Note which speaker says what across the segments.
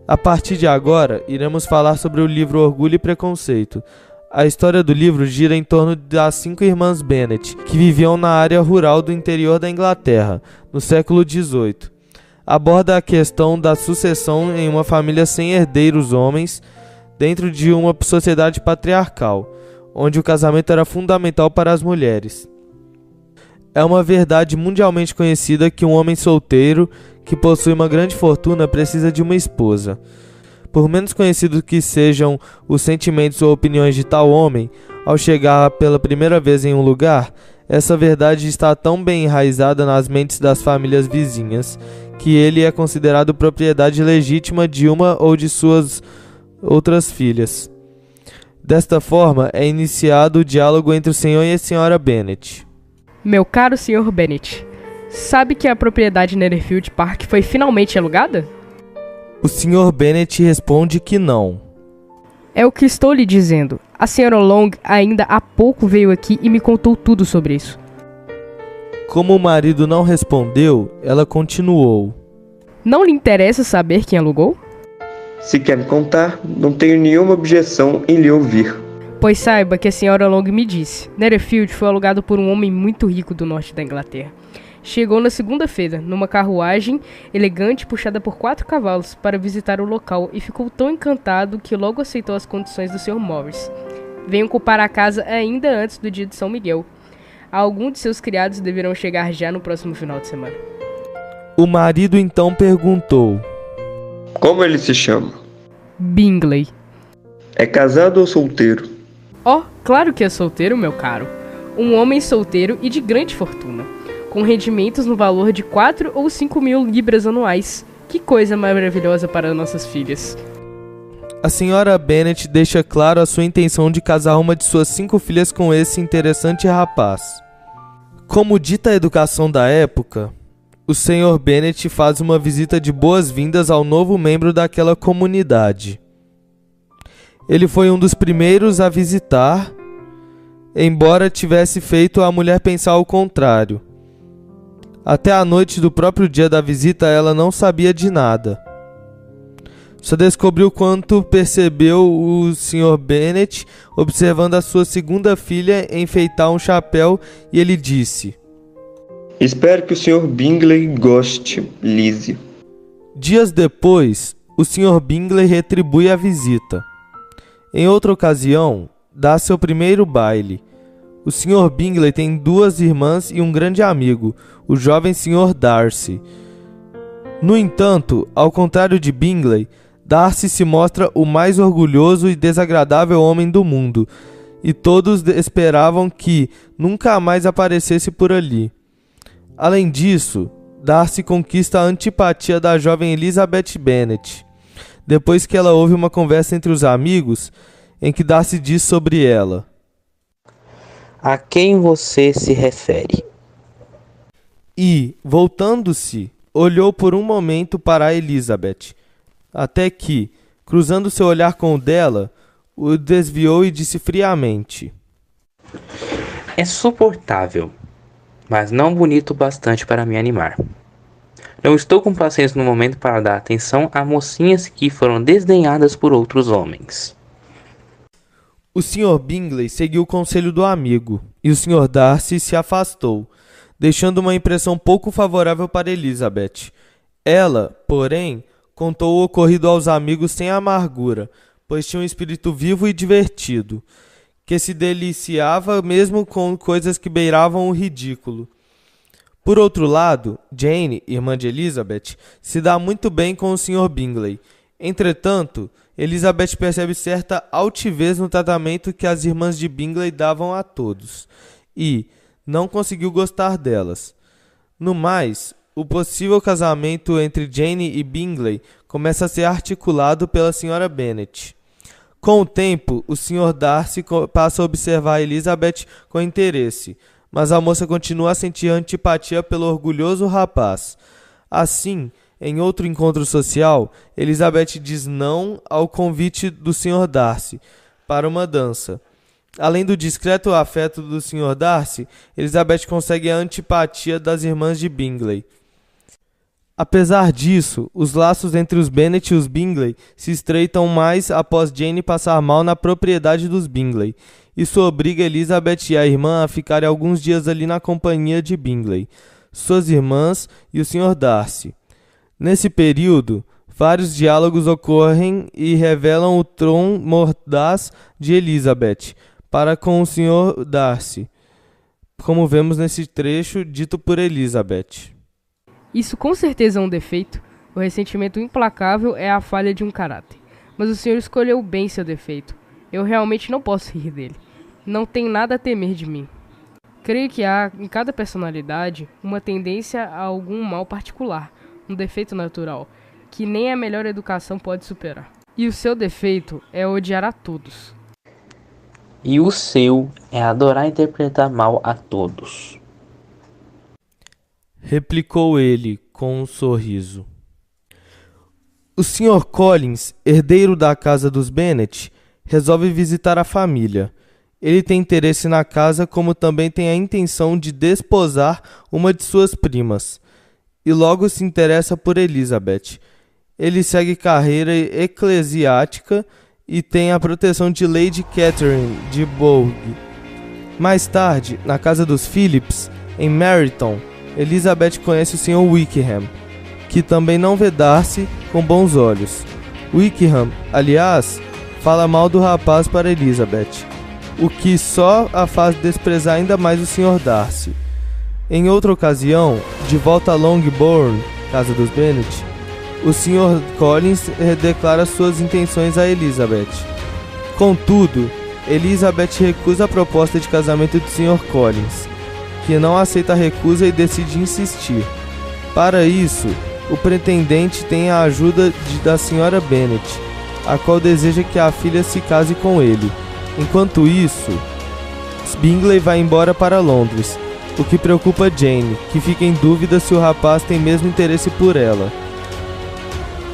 Speaker 1: A partir de agora, iremos falar sobre o livro Orgulho e Preconceito. A história do livro gira em torno das 5 irmãs Bennet, que viviam na área rural do interior da Inglaterra, no século XVIII. Aborda a questão da sucessão em uma família sem herdeiros homens, dentro de uma sociedade patriarcal, onde o casamento era fundamental para as mulheres. É uma verdade mundialmente conhecida que um homem solteiro que possui uma grande fortuna precisa de uma esposa. Por menos conhecidos que sejam os sentimentos ou opiniões de tal homem, ao chegar pela primeira vez em um lugar, essa verdade está tão bem enraizada nas mentes das famílias vizinhas que ele é considerado propriedade legítima de uma ou de suas outras filhas. Desta forma, é iniciado o diálogo entre o senhor e a senhora Bennet.
Speaker 2: Meu caro senhor Bennet, sabe que a propriedade Netherfield Park foi finalmente alugada?
Speaker 1: O senhor Bennet responde que não.
Speaker 2: É o que estou lhe dizendo. A senhora Long ainda há pouco veio aqui e me contou tudo sobre isso.
Speaker 1: Como o marido não respondeu, ela continuou.
Speaker 2: Não lhe interessa saber quem alugou?
Speaker 3: Se quer me contar, não tenho nenhuma objeção em lhe ouvir.
Speaker 2: Pois saiba que a senhora Long me disse. Netherfield foi alugado por um homem muito rico do norte da Inglaterra. Chegou na segunda-feira, numa carruagem elegante puxada por 4 cavalos para visitar o local e ficou tão encantado que logo aceitou as condições do Sr. Morris. Veio ocupar a casa ainda antes do dia de São Miguel. Alguns de seus criados deverão chegar já no próximo final de semana.
Speaker 1: O marido então perguntou.
Speaker 3: Como ele se chama?
Speaker 2: Bingley.
Speaker 3: É casado ou solteiro?
Speaker 2: Oh, claro que é solteiro, meu caro. Um homem solteiro e de grande fortuna, com rendimentos no valor de 4 ou 5 mil libras anuais. Que coisa maravilhosa para nossas filhas.
Speaker 1: A senhora Bennet deixa claro a sua intenção de casar uma de suas 5 filhas com esse interessante rapaz. Como dita a educação da época, o senhor Bennet faz uma visita de boas-vindas ao novo membro daquela comunidade. Ele foi um dos primeiros a visitar, embora tivesse feito a mulher pensar o contrário. Até a noite do próprio dia da visita ela não sabia de nada. Só descobriu quando percebeu o Sr. Bennet observando a sua segunda filha enfeitar um chapéu e ele disse:
Speaker 3: Espero que o Sr. Bingley goste, Lizzie.
Speaker 1: Dias depois, o Sr. Bingley retribui a visita. Em outra ocasião, dá seu primeiro baile. O Sr. Bingley tem 2 irmãs e um grande amigo, o jovem Sr. Darcy. No entanto, ao contrário de Bingley, Darcy se mostra o mais orgulhoso e desagradável homem do mundo, e todos esperavam que nunca mais aparecesse por ali. Além disso, Darcy conquista a antipatia da jovem Elizabeth Bennet, depois que ela ouve uma conversa entre os amigos, em que Darcy diz sobre ela:
Speaker 4: A quem você se refere?
Speaker 1: E, voltando-se, olhou por um momento para a Elizabeth, até que, cruzando seu olhar com o dela, o desviou e disse friamente:
Speaker 4: É suportável, mas não bonito o bastante para me animar. Não estou com paciência no momento para dar atenção a mocinhas que foram desdenhadas por outros homens.
Speaker 1: O Sr. Bingley seguiu o conselho do amigo, e o Sr. Darcy se afastou, deixando uma impressão pouco favorável para Elizabeth. Ela, porém, contou o ocorrido aos amigos sem amargura, pois tinha um espírito vivo e divertido, que se deliciava mesmo com coisas que beiravam o ridículo. Por outro lado, Jane, irmã de Elizabeth, se dá muito bem com o Sr. Bingley. Entretanto, Elizabeth percebe certa altivez no tratamento que as irmãs de Bingley davam a todos, e não conseguiu gostar delas. No mais, o possível casamento entre Jane e Bingley começa a ser articulado pela Sra. Bennet. Com o tempo, o Sr. Darcy passa a observar Elizabeth com interesse, mas a moça continua a sentir antipatia pelo orgulhoso rapaz. Assim, em outro encontro social, Elizabeth diz não ao convite do Sr. Darcy para uma dança. Além do discreto afeto do Sr. Darcy, Elizabeth consegue a antipatia das irmãs de Bingley. Apesar disso, os laços entre os Bennet e os Bingley se estreitam mais após Jane passar mal na propriedade dos Bingley. Isso obriga Elizabeth e a irmã a ficarem alguns dias ali na companhia de Bingley, suas irmãs e o Sr. Darcy. Nesse período, vários diálogos ocorrem e revelam o tom mordaz de Elizabeth para com o Sr. Darcy, como vemos nesse trecho dito por Elizabeth.
Speaker 2: Isso com certeza é um defeito. O ressentimento implacável é a falha de um caráter. Mas o senhor escolheu bem seu defeito. Eu realmente não posso rir dele. Não tem nada a temer de mim. Creio que há, em cada personalidade, uma tendência a algum mal particular, um defeito natural, que nem a melhor educação pode superar. E o seu defeito é odiar a todos.
Speaker 4: E o seu é adorar interpretar mal a todos.
Speaker 1: Replicou ele com um sorriso. O Sr. Collins, herdeiro da casa dos Bennet, resolve visitar a família. Ele tem interesse na casa, como também tem a intenção de desposar uma de suas primas, e logo se interessa por Elizabeth. Ele segue carreira eclesiástica e tem a proteção de Lady Catherine de Bourgh. Mais tarde, na casa dos Phillips, em Meryton, Elizabeth conhece o Sr. Wickham, que também não vê Darcy com bons olhos. Wickham, aliás, fala mal do rapaz para Elizabeth, o que só a faz desprezar ainda mais o Sr. Darcy. Em outra ocasião, de volta a Longbourn, casa dos Bennet, o Sr. Collins declara suas intenções a Elizabeth. Contudo, Elizabeth recusa a proposta de casamento do Sr. Collins, que não aceita a recusa e decide insistir. Para isso, o pretendente tem a ajuda da Sra. Bennet, a qual deseja que a filha se case com ele. Enquanto isso, Bingley vai embora para Londres, o que preocupa Jane, que fica em dúvida se o rapaz tem mesmo interesse por ela.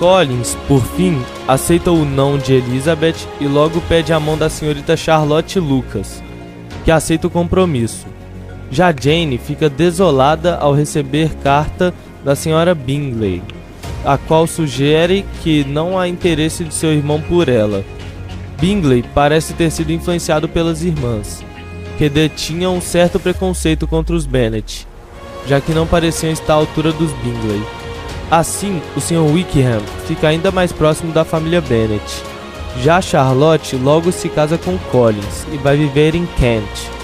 Speaker 1: Collins, por fim, aceita o não de Elizabeth e logo pede a mão da senhorita Charlotte Lucas, que aceita o compromisso. Já Jane fica desolada ao receber carta da Sra. Bingley, a qual sugere que não há interesse de seu irmão por ela. Bingley parece ter sido influenciado pelas irmãs, que detinham um certo preconceito contra os Bennet, já que não pareciam estar à altura dos Bingley. Assim, o Sr. Wickham fica ainda mais próximo da família Bennet. Já Charlotte logo se casa com Collins e vai viver em Kent.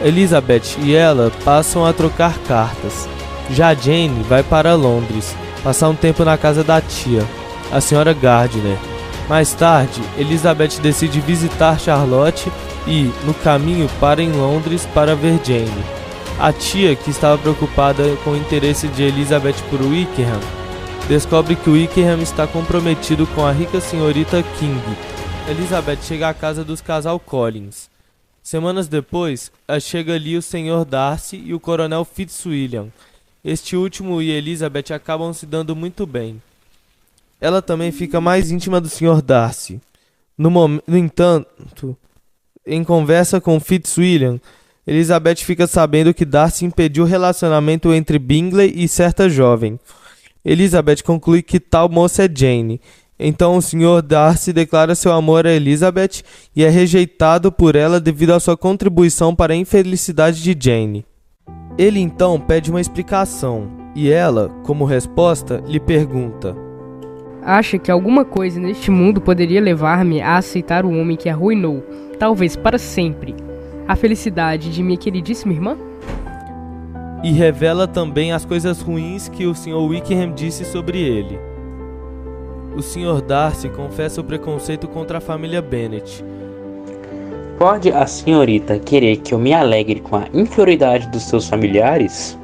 Speaker 1: Elizabeth e ela passam a trocar cartas. Já Jane vai para Londres, passar um tempo na casa da tia, a Sra. Gardiner. Mais tarde, Elizabeth decide visitar Charlotte e, no caminho, para em Londres para ver Jane. A tia, que estava preocupada com o interesse de Elizabeth por Wickham, descobre que Wickham está comprometido com a rica senhorita King. Elizabeth chega à casa dos casal Collins. Semanas depois, chega ali o Sr. Darcy e o coronel Fitzwilliam. Este último e Elizabeth acabam se dando muito bem. Ela também fica mais íntima do Sr. Darcy. No entanto, em conversa com Fitzwilliam, Elizabeth fica sabendo que Darcy impediu o relacionamento entre Bingley e certa jovem. Elizabeth conclui que tal moça é Jane. Então o Sr. Darcy declara seu amor a Elizabeth e é rejeitado por ela devido à sua contribuição para a infelicidade de Jane. Ele então pede uma explicação e ela, como resposta, lhe pergunta:
Speaker 2: Acha que alguma coisa neste mundo poderia levar-me a aceitar o homem que arruinou, talvez para sempre, a felicidade de minha queridíssima irmã?
Speaker 1: E revela também as coisas ruins que o Sr. Wickham disse sobre ele. O Sr. Darcy confessa o preconceito contra a família Bennet.
Speaker 4: Pode a senhorita querer que eu me alegre com a inferioridade dos seus familiares?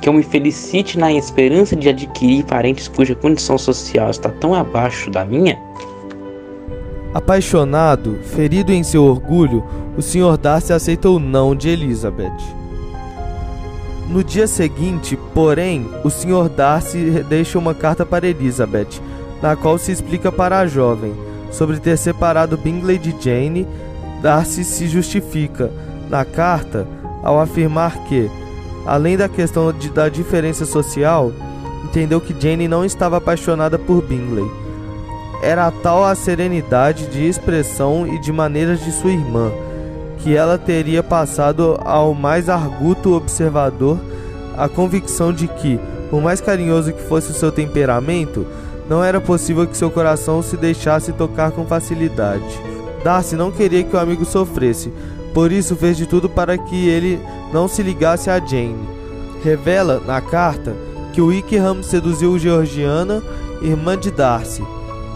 Speaker 4: Que eu me felicite na esperança de adquirir parentes cuja condição social está tão abaixo da minha?
Speaker 1: Apaixonado, ferido em seu orgulho, o Sr. Darcy aceita o não de Elizabeth. No dia seguinte, porém, o Sr. Darcy deixa uma carta para Elizabeth, na qual se explica para a jovem sobre ter separado Bingley de Jane. Darcy se justifica na carta ao afirmar que, além da questão da diferença social, entendeu que Jane não estava apaixonada por Bingley. Era tal a serenidade de expressão e de maneiras de sua irmã, que ela teria passado ao mais arguto observador a convicção de que, por mais carinhoso que fosse o seu temperamento, não era possível que seu coração se deixasse tocar com facilidade. Darcy não queria que o amigo sofresse, por isso fez de tudo para que ele não se ligasse a Jane. Revela, na carta, que Wickham seduziu Georgiana, irmã de Darcy,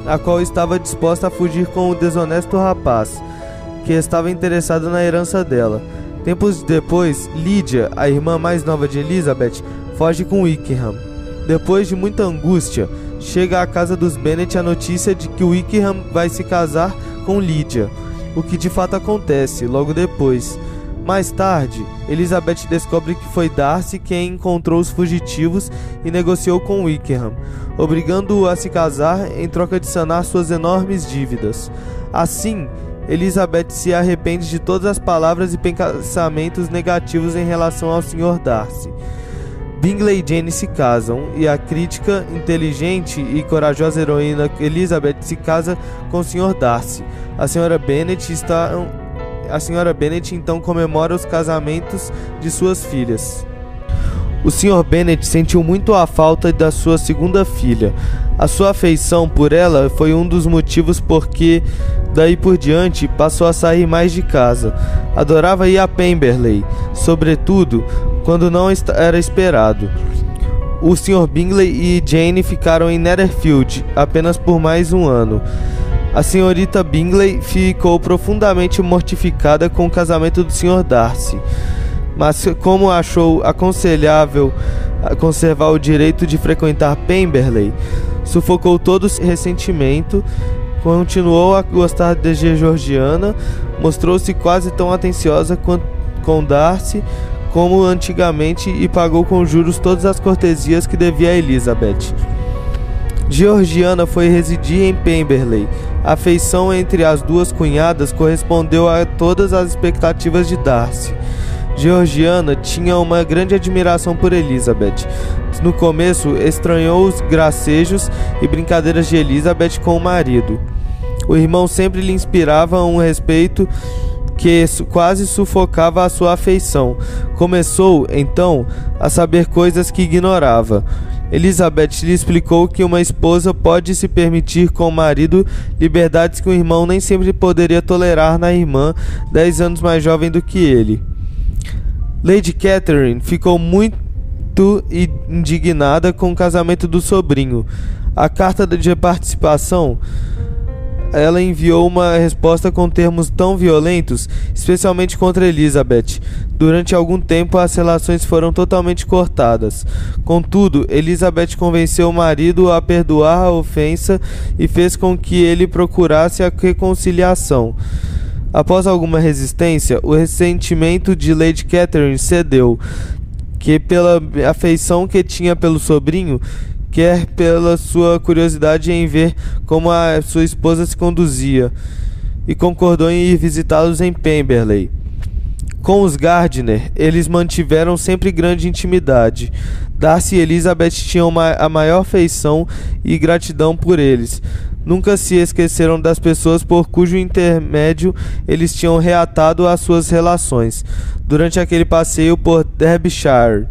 Speaker 1: a qual estava disposta a fugir com o desonesto rapaz, que estava interessado na herança dela. Tempos depois, Lydia, a irmã mais nova de Elizabeth, foge com Wickham. Depois de muita angústia, chega à casa dos Bennet a notícia de que Wickham vai se casar com Lydia, o que de fato acontece logo depois. Mais tarde, Elizabeth descobre que foi Darcy quem encontrou os fugitivos e negociou com Wickham, obrigando-o a se casar em troca de sanar suas enormes dívidas. Assim, Elizabeth se arrepende de todas as palavras e pensamentos negativos em relação ao Sr. Darcy. Bingley e Jane se casam e a crítica, inteligente e corajosa heroína Elizabeth se casa com o Sr. Darcy. A Sra. Bennet então comemora os casamentos de suas filhas. O Sr. Bennet sentiu muito a falta da sua segunda filha. A sua afeição por ela foi um dos motivos porque, daí por diante, passou a sair mais de casa. Adorava ir a Pemberley, sobretudo quando não era esperado. O Sr. Bingley e Jane ficaram em Netherfield apenas por mais um ano. A senhorita Bingley ficou profundamente mortificada com o casamento do Sr. Darcy, mas como achou aconselhável conservar o direito de frequentar Pemberley, sufocou todo esse ressentimento, continuou a gostar de Georgiana, mostrou-se quase tão atenciosa com Darcy como antigamente e pagou com juros todas as cortesias que devia a Elizabeth. Georgiana foi residir em Pemberley. A afeição entre as duas cunhadas correspondeu a todas as expectativas de Darcy. Georgiana tinha uma grande admiração por Elizabeth. No começo, estranhou os gracejos e brincadeiras de Elizabeth com o marido. O irmão sempre lhe inspirava um respeito que quase sufocava a sua afeição. Começou, então, a saber coisas que ignorava. Elizabeth lhe explicou que uma esposa pode se permitir com o marido liberdades que um irmão nem sempre poderia tolerar na irmã 10 anos mais jovem do que ele. Lady Catherine ficou muito indignada com o casamento do sobrinho. A carta de participação, ela enviou uma resposta com termos tão violentos, especialmente contra Elizabeth. Durante algum tempo as relações foram totalmente cortadas. Contudo, Elizabeth convenceu o marido a perdoar a ofensa e fez com que ele procurasse a reconciliação. Após alguma resistência, o ressentimento de Lady Catherine cedeu, que pela afeição que tinha pelo sobrinho, quer pela sua curiosidade em ver como a sua esposa se conduzia, e concordou em ir visitá-los em Pemberley. Com os Gardiner, eles mantiveram sempre grande intimidade. Darcy e Elizabeth tinham a maior afeição e gratidão por eles. Nunca se esqueceram das pessoas por cujo intermédio eles tinham reatado as suas relações, durante aquele passeio por Derbyshire.